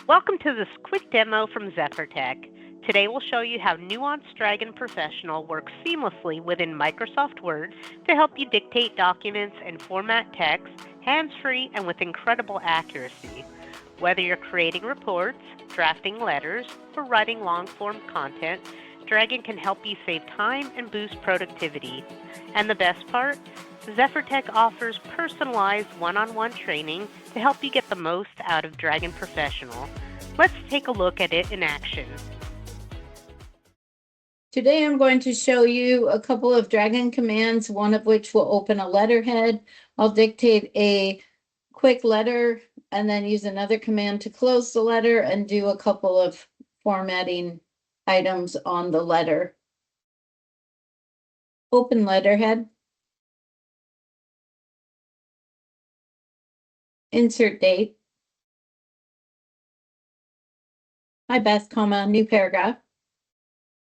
Welcome to this quick demo from ZephyrTec. Today we'll show you how Nuance Dragon Professional works seamlessly within Microsoft Word to help you dictate documents and format text hands-free and with incredible accuracy. Whether you're creating reports, drafting letters, or writing long-form content, Dragon can help you save time and boost productivity. And the best part? ZephyrTec offers personalized one-on-one training to help you get the most out of Dragon Professional. Let's take a look at it in action. Today I'm going to show you a couple of Dragon commands, one of which will open a letterhead. I'll dictate a quick letter and then use another command to close the letter and do a couple of formatting items on the letter. Open letterhead. Insert date. Hi Beth, new paragraph.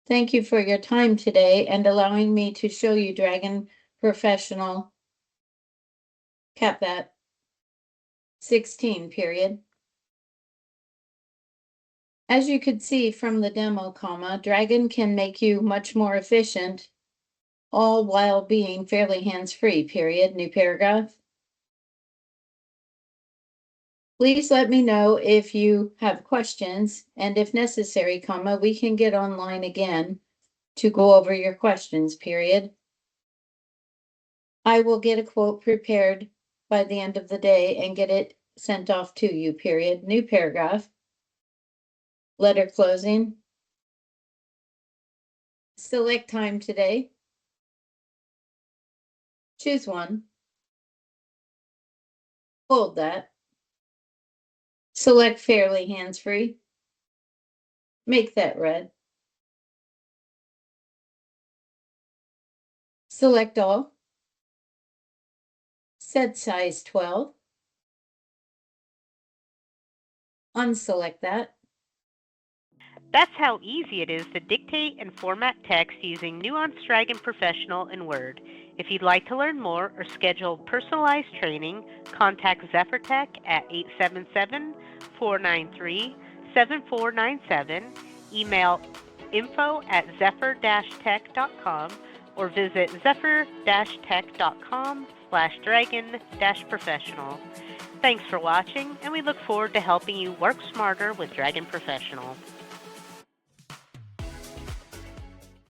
Thank you for your time today and allowing me to show you Dragon Professional. Cap that. 16 period. As you could see from the demo, Dragon can make you much more efficient, all while being fairly hands-free, period. New paragraph. Please let me know if you have questions, and if necessary, we can get online again to go over your questions, period. I will get a quote prepared by the end of the day and get it sent off to you, period. New paragraph. Letter closing. Select time today. Choose one. Hold that. Select fairly hands-free. Make that red. Select all. Set size 12. Unselect that. That's how easy it is to dictate and format text using Nuance Dragon Professional in Word. If you'd like to learn more or schedule personalized training, contact ZephyrTec at 877-493-7497, email info@zephyr-tech.com, or visit zephyr-tech.com/dragon-professional. Thanks for watching, and we look forward to helping you work smarter with Dragon Professional.